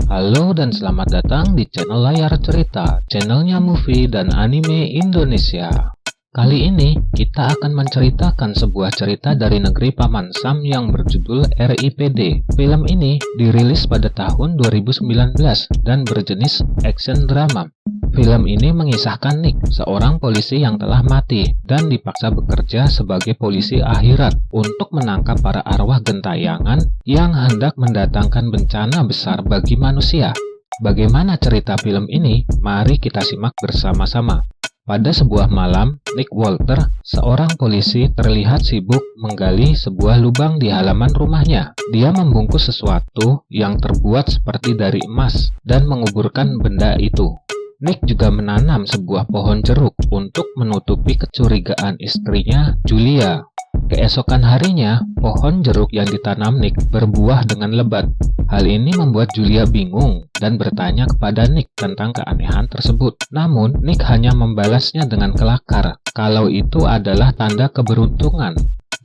Halo dan selamat datang di channel Layar Cerita, channelnya movie dan anime Indonesia. Kali ini kita akan menceritakan sebuah cerita dari negeri Paman Sam yang berjudul RIPD. Film ini dirilis pada tahun 2019 dan berjenis action drama. Film ini mengisahkan Nick, seorang polisi yang telah mati dan dipaksa bekerja sebagai polisi akhirat untuk menangkap para arwah gentayangan yang hendak mendatangkan bencana besar bagi manusia. Bagaimana cerita film ini? Mari kita simak bersama-sama. Pada sebuah malam, Nick Walter, seorang polisi, terlihat sibuk menggali sebuah lubang di halaman rumahnya. Dia membungkus sesuatu yang terbuat seperti dari emas dan menguburkan benda itu. Nick juga menanam sebuah pohon jeruk untuk menutupi kecurigaan istrinya, Julia. Keesokan harinya, pohon jeruk yang ditanam Nick berbuah dengan lebat. Hal ini membuat Julia bingung dan bertanya kepada Nick tentang keanehan tersebut. Namun, Nick hanya membalasnya dengan kelakar kalau itu adalah tanda keberuntungan.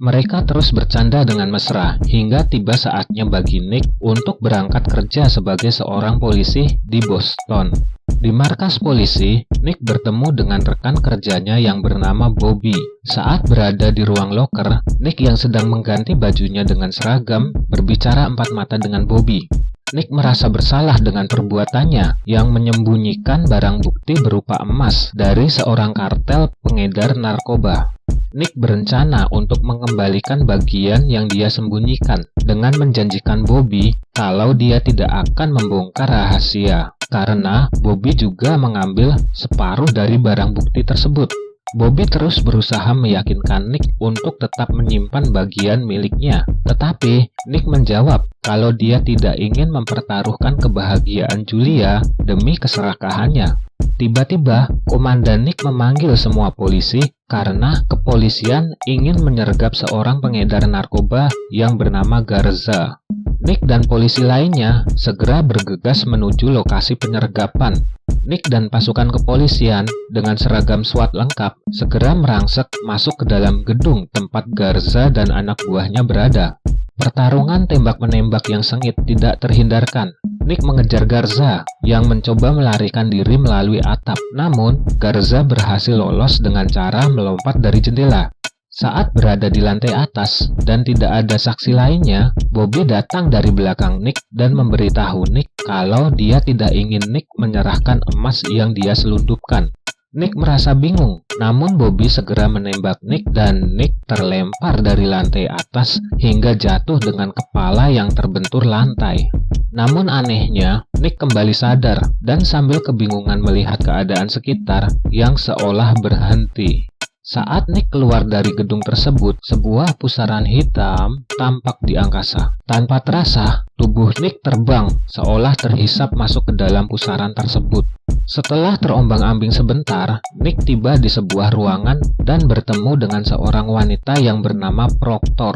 Mereka terus bercanda dengan mesra hingga tiba saatnya bagi Nick untuk berangkat kerja sebagai seorang polisi di Boston. Di markas polisi, Nick bertemu dengan rekan kerjanya yang bernama Bobby. Saat berada di ruang loker, Nick yang sedang mengganti bajunya dengan seragam berbicara empat mata dengan Bobby. Nick merasa bersalah dengan perbuatannya yang menyembunyikan barang bukti berupa emas dari seorang kartel pengedar narkoba. Nick berencana untuk mengembalikan bagian yang dia sembunyikan dengan menjanjikan Bobby kalau dia tidak akan membongkar rahasia, karena Bobby juga mengambil separuh dari barang bukti tersebut. Bobby terus berusaha meyakinkan Nick untuk tetap menyimpan bagian miliknya, tetapi Nick menjawab kalau dia tidak ingin mempertaruhkan kebahagiaan Julia demi keserakahannya. Tiba-tiba, Komandan Nick memanggil semua polisi karena kepolisian ingin menyergap seorang pengedar narkoba yang bernama Garza. Nick dan polisi lainnya segera bergegas menuju lokasi penyergapan. Nick dan pasukan kepolisian dengan seragam SWAT lengkap segera merangsek masuk ke dalam gedung tempat Garza dan anak buahnya berada. Pertarungan tembak-menembak yang sengit tidak terhindarkan. Nick mengejar Garza yang mencoba melarikan diri melalui atap. Namun, Garza berhasil lolos dengan cara melompat dari jendela. Saat berada di lantai atas dan tidak ada saksi lainnya, Bobby datang dari belakang Nick dan memberitahu Nick kalau dia tidak ingin Nick menyerahkan emas yang dia selundupkan. Nick merasa bingung, namun Bobby segera menembak Nick dan Nick terlempar dari lantai atas hingga jatuh dengan kepala yang terbentur lantai. Namun anehnya, Nick kembali sadar dan sambil kebingungan melihat keadaan sekitar yang seolah berhenti. Saat Nick keluar dari gedung tersebut, sebuah pusaran hitam tampak di angkasa. Tanpa terasa, tubuh Nick terbang seolah terhisap masuk ke dalam pusaran tersebut. Setelah terombang-ambing sebentar, Nick tiba di sebuah ruangan dan bertemu dengan seorang wanita yang bernama Proctor.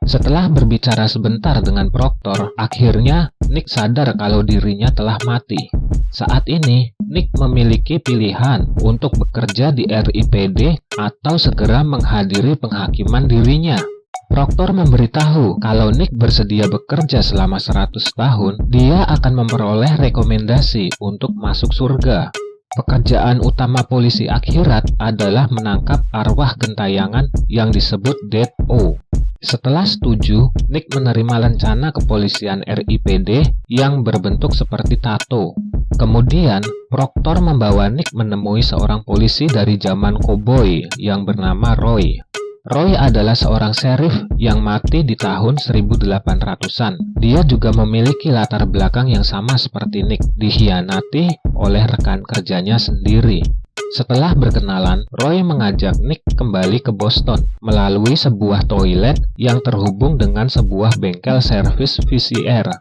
Setelah berbicara sebentar dengan Proctor, akhirnya Nick sadar kalau dirinya telah mati. Saat ini, Nick memiliki pilihan untuk bekerja di RIPD atau segera menghadiri penghakiman dirinya. Proctor memberitahu kalau Nick bersedia bekerja selama 100 tahun, dia akan memperoleh rekomendasi untuk masuk surga. Pekerjaan utama polisi akhirat adalah menangkap arwah gentayangan yang disebut Dead O. Setelah setuju, Nick menerima rencana kepolisian RIPD yang berbentuk seperti tato. Kemudian, Proctor membawa Nick menemui seorang polisi dari zaman koboi yang bernama Roy. Roy adalah seorang sheriff yang mati di tahun 1800-an. Dia juga memiliki latar belakang yang sama seperti Nick, dikhianati oleh rekan kerjanya sendiri. Setelah berkenalan, Roy mengajak Nick kembali ke Boston melalui sebuah toilet yang terhubung dengan sebuah bengkel servis VCR.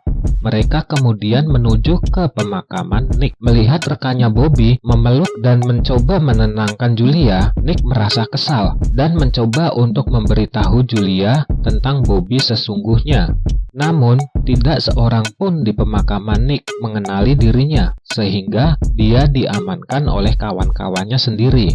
Mereka kemudian menuju ke pemakaman Nick. Melihat rekannya Bobby memeluk dan mencoba menenangkan Julia, Nick merasa kesal dan mencoba untuk memberitahu Julia tentang Bobby sesungguhnya. Namun, tidak seorang pun di pemakaman Nick mengenali dirinya, sehingga dia diamankan oleh kawan-kawannya sendiri.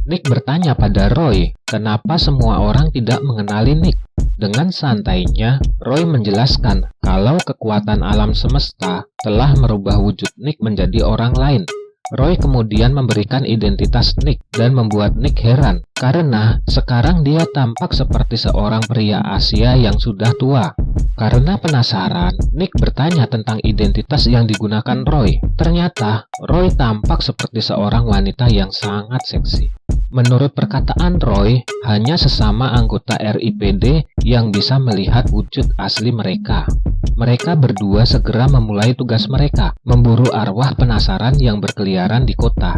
Nick bertanya pada Roy, kenapa semua orang tidak mengenali Nick. Dengan santainya, Roy menjelaskan kalau kekuatan alam semesta telah merubah wujud Nick menjadi orang lain. Roy kemudian memberikan identitas Nick dan membuat Nick heran karena sekarang dia tampak seperti seorang pria Asia yang sudah tua. Karena penasaran, Nick bertanya tentang identitas yang digunakan Roy. Ternyata, Roy tampak seperti seorang wanita yang sangat seksi. Menurut perkataan Roy, hanya sesama anggota RIPD yang bisa melihat wujud asli mereka. Mereka berdua segera memulai tugas mereka, memburu arwah penasaran yang berkeliaran di kota.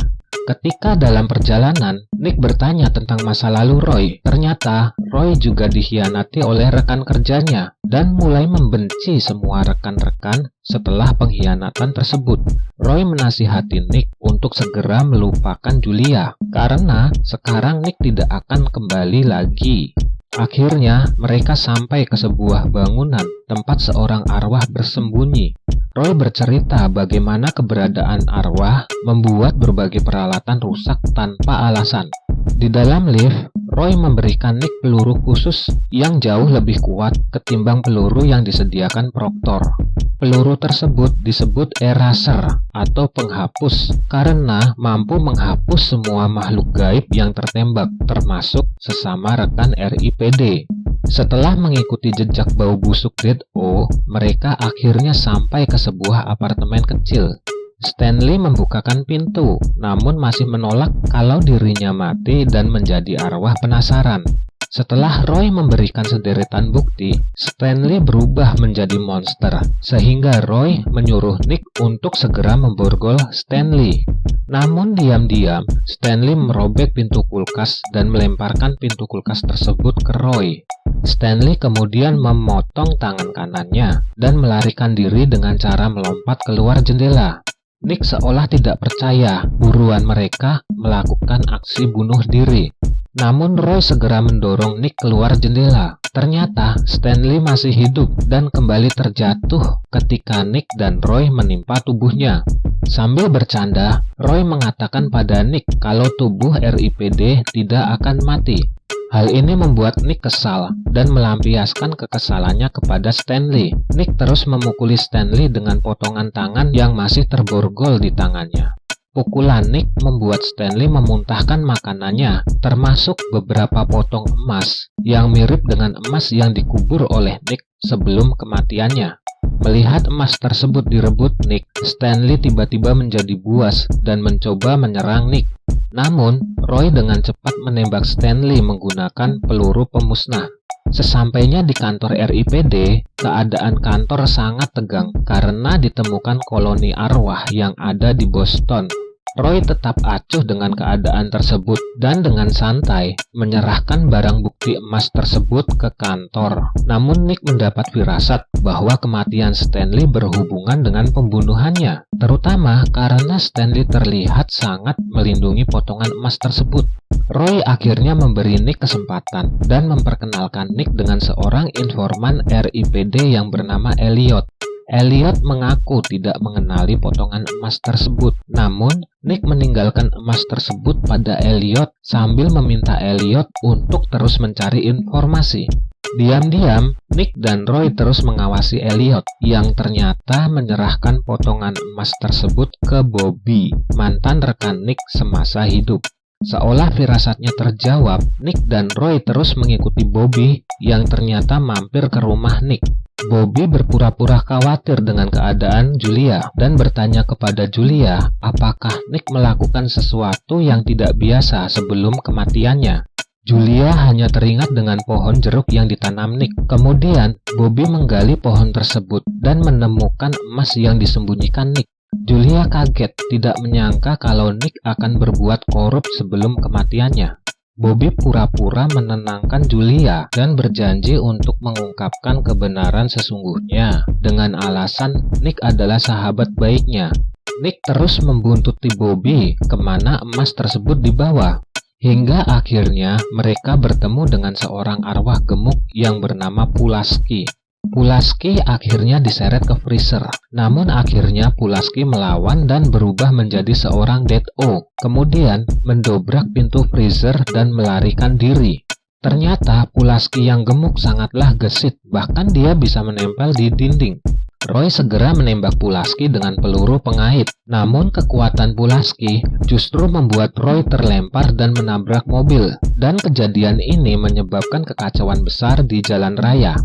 Ketika dalam perjalanan, Nick bertanya tentang masa lalu Roy. Ternyata, Roy juga dikhianati oleh rekan kerjanya dan mulai membenci semua rekan-rekan setelah pengkhianatan tersebut. Roy menasihati Nick untuk segera melupakan Julia, karena sekarang Nick tidak akan kembali lagi. Akhirnya, mereka sampai ke sebuah bangunan tempat seorang arwah bersembunyi. Roy bercerita bagaimana keberadaan arwah membuat berbagai peralatan rusak tanpa alasan. Di dalam lift, Roy memberikan Nick peluru khusus yang jauh lebih kuat ketimbang peluru yang disediakan Proctor. Peluru tersebut disebut eraser atau penghapus karena mampu menghapus semua makhluk gaib yang tertembak, termasuk sesama rekan RIPD. Setelah mengikuti jejak bau busuk Dead O, mereka akhirnya sampai ke sebuah apartemen kecil. Stanley membukakan pintu, namun masih menolak kalau dirinya mati dan menjadi arwah penasaran. Setelah Roy memberikan sederetan bukti, Stanley berubah menjadi monster, sehingga Roy menyuruh Nick untuk segera memborgol Stanley. Namun diam-diam, Stanley merobek pintu kulkas dan melemparkan pintu kulkas tersebut ke Roy. Stanley kemudian memotong tangan kanannya dan melarikan diri dengan cara melompat keluar jendela. Nick seolah tidak percaya buruan mereka melakukan aksi bunuh diri. Namun Roy segera mendorong Nick keluar jendela. Ternyata Stanley masih hidup dan kembali terjatuh ketika Nick dan Roy menimpa tubuhnya. Sambil bercanda, Roy mengatakan pada Nick kalau tubuh RIPD tidak akan mati. Hal ini membuat Nick kesal dan melampiaskan kekesalannya kepada Stanley. Nick terus memukuli Stanley dengan potongan tangan yang masih terborgol di tangannya. Pukulan Nick membuat Stanley memuntahkan makanannya, termasuk beberapa potong emas yang mirip dengan emas yang dikubur oleh Nick sebelum kematiannya. Melihat emas tersebut direbut Nick, Stanley tiba-tiba menjadi buas dan mencoba menyerang Nick. Namun, Roy dengan cepat menembak Stanley menggunakan peluru pemusnah. Sesampainya di kantor RIPD, keadaan kantor sangat tegang karena ditemukan koloni arwah yang ada di Boston. Roy tetap acuh dengan keadaan tersebut dan dengan santai menyerahkan barang bukti emas tersebut ke kantor. Namun Nick mendapat firasat bahwa kematian Stanley berhubungan dengan pembunuhannya, terutama karena Stanley terlihat sangat melindungi potongan emas tersebut. Roy akhirnya memberi Nick kesempatan dan memperkenalkan Nick dengan seorang informan RIPD yang bernama Elliot. Elliot mengaku tidak mengenali potongan emas tersebut. Namun, Nick meninggalkan emas tersebut pada Elliot sambil meminta Elliot untuk terus mencari informasi. Diam-diam, Nick dan Roy terus mengawasi Elliot yang ternyata menyerahkan potongan emas tersebut ke Bobby, mantan rekan Nick semasa hidup. Seolah firasatnya terjawab, Nick dan Roy terus mengikuti Bobby yang ternyata mampir ke rumah Nick. Bobby berpura-pura khawatir dengan keadaan Julia dan bertanya kepada Julia apakah Nick melakukan sesuatu yang tidak biasa sebelum kematiannya. Julia hanya teringat dengan pohon jeruk yang ditanam Nick. Kemudian, Bobby menggali pohon tersebut dan menemukan emas yang disembunyikan Nick. Julia kaget, tidak menyangka kalau Nick akan berbuat korup sebelum kematiannya. Bobby pura-pura menenangkan Julia dan berjanji untuk mengungkapkan kebenaran sesungguhnya dengan alasan Nick adalah sahabat baiknya. Nick terus membuntuti Bobby kemana emas tersebut dibawa. Hingga akhirnya mereka bertemu dengan seorang arwah gemuk yang bernama Pulaski. Pulaski akhirnya diseret ke freezer. Namun akhirnya Pulaski melawan dan berubah menjadi seorang Dead-O. Kemudian mendobrak pintu freezer dan melarikan diri. Ternyata Pulaski yang gemuk sangatlah gesit, bahkan dia bisa menempel di dinding. Roy segera menembak Pulaski dengan peluru pengait. Namun kekuatan Pulaski justru membuat Roy terlempar dan menabrak mobil. Dan kejadian ini menyebabkan kekacauan besar di jalan raya.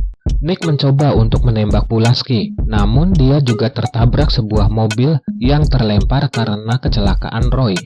Nick mencoba untuk menembak Pulaski, namun dia juga tertabrak sebuah mobil yang terlempar karena kecelakaan Roy.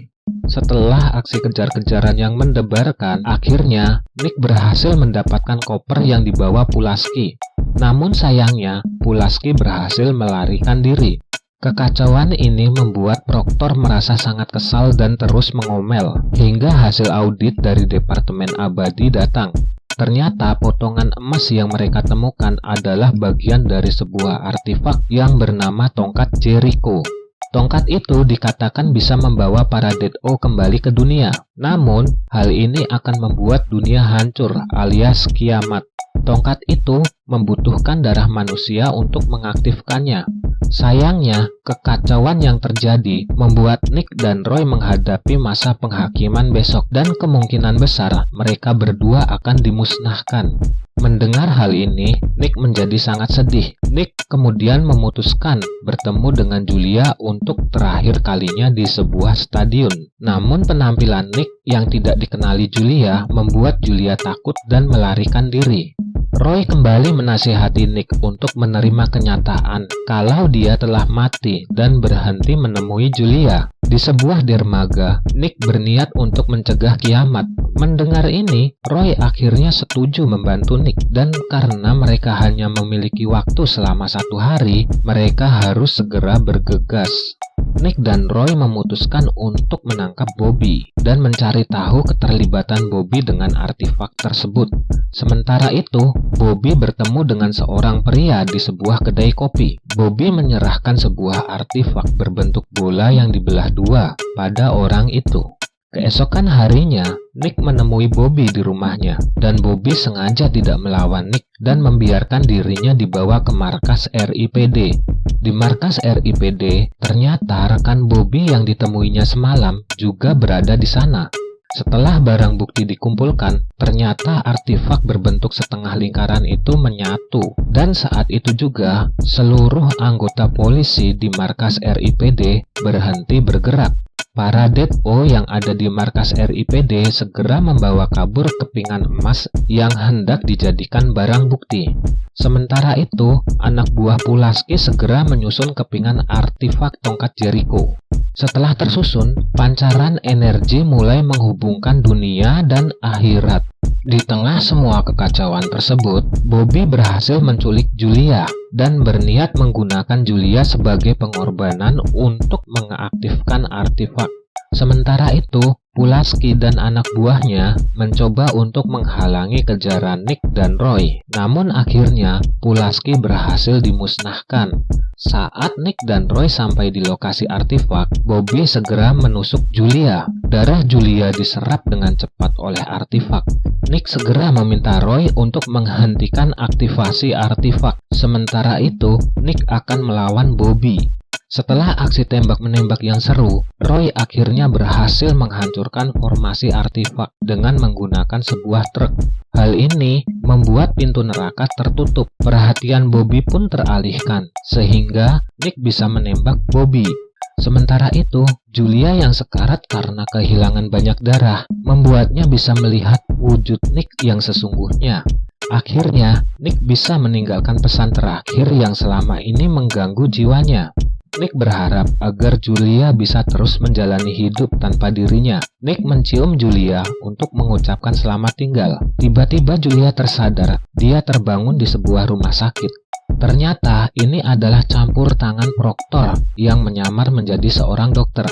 Setelah aksi kejar-kejaran yang mendebarkan, akhirnya Nick berhasil mendapatkan koper yang dibawa Pulaski. Namun sayangnya, Pulaski berhasil melarikan diri. Kekacauan ini membuat Proctor merasa sangat kesal dan terus mengomel, hingga hasil audit dari Departemen Abadi datang. Ternyata potongan emas yang mereka temukan adalah bagian dari sebuah artefak yang bernama tongkat Jericho. Tongkat itu dikatakan bisa membawa para Dead-O kembali ke dunia. Namun, hal ini akan membuat dunia hancur alias kiamat. Tongkat itu membutuhkan darah manusia untuk mengaktifkannya. Sayangnya, kekacauan yang terjadi membuat Nick dan Roy menghadapi masa penghakiman besok dan kemungkinan besar mereka berdua akan dimusnahkan. Mendengar hal ini, Nick menjadi sangat sedih. Nick kemudian memutuskan bertemu dengan Julia untuk terakhir kalinya di sebuah stadion. Namun penampilan Nick yang tidak dikenali Julia membuat Julia takut dan melarikan diri. Roy kembali menasihati Nick untuk menerima kenyataan kalau dia telah mati dan berhenti menemui Julia. Di sebuah dermaga, Nick berniat untuk mencegah kiamat. Mendengar ini, Roy akhirnya setuju membantu Nick, dan karena mereka hanya memiliki waktu selama 1 hari, mereka harus segera bergegas. Nick dan Roy memutuskan untuk menangkap Bobby dan mencari tahu keterlibatan Bobby dengan artefak tersebut. Sementara itu, Bobby bertemu dengan seorang pria di sebuah kedai kopi. Bobby menyerahkan sebuah artefak berbentuk bola yang dibelah 2 pada orang itu. Keesokan harinya, Nick menemui Bobby di rumahnya, dan Bobby sengaja tidak melawan Nick dan membiarkan dirinya dibawa ke markas RIPD. Di markas RIPD, ternyata rekan Bobby yang ditemuinya semalam juga berada di sana. Setelah barang bukti dikumpulkan, ternyata artefak berbentuk setengah lingkaran itu menyatu. Dan saat itu juga, seluruh anggota polisi di markas RIPD berhenti bergerak. Para Dead-O yang ada di markas RIPD segera membawa kabur kepingan emas yang hendak dijadikan barang bukti. Sementara itu, anak buah Pulaski segera menyusun kepingan artefak tongkat Jericho. Setelah tersusun, pancaran energi mulai menghubungkan dunia dan akhirat. Di tengah semua kekacauan tersebut, Bobby berhasil menculik Julia dan berniat menggunakan Julia sebagai pengorbanan untuk mengaktifkan artefak. Sementara itu, Pulaski dan anak buahnya mencoba untuk menghalangi kejaran Nick dan Roy. Namun akhirnya, Pulaski berhasil dimusnahkan. Saat Nick dan Roy sampai di lokasi artefak, Bobby segera menusuk Julia. Darah Julia diserap dengan cepat oleh artefak. Nick segera meminta Roy untuk menghentikan aktivasi artefak. Sementara itu, Nick akan melawan Bobby. Setelah aksi tembak-menembak yang seru, Roy akhirnya berhasil menghancurkan formasi artefak dengan menggunakan sebuah truk. Hal ini membuat pintu neraka tertutup. Perhatian Bobby pun teralihkan, sehingga Nick bisa menembak Bobby. Sementara itu, Julia yang sekarat karena kehilangan banyak darah membuatnya bisa melihat wujud Nick yang sesungguhnya. Akhirnya, Nick bisa meninggalkan pesan terakhir yang selama ini mengganggu jiwanya. Nick berharap agar Julia bisa terus menjalani hidup tanpa dirinya. Nick mencium Julia untuk mengucapkan selamat tinggal. Tiba-tiba Julia tersadar. Dia terbangun di sebuah rumah sakit. Ternyata ini adalah campur tangan Proctor yang menyamar menjadi seorang dokter.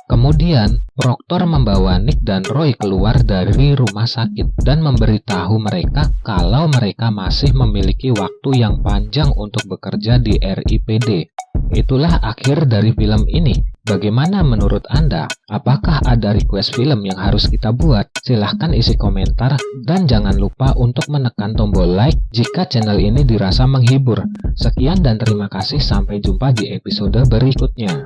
Kemudian, Proctor membawa Nick dan Roy keluar dari rumah sakit dan memberitahu mereka kalau mereka masih memiliki waktu yang panjang untuk bekerja di RIPD. Itulah akhir dari film ini. Bagaimana menurut Anda? Apakah ada request film yang harus kita buat? Silahkan isi komentar dan jangan lupa untuk menekan tombol like jika channel ini dirasa menghibur. Sekian dan terima kasih, sampai jumpa di episode berikutnya.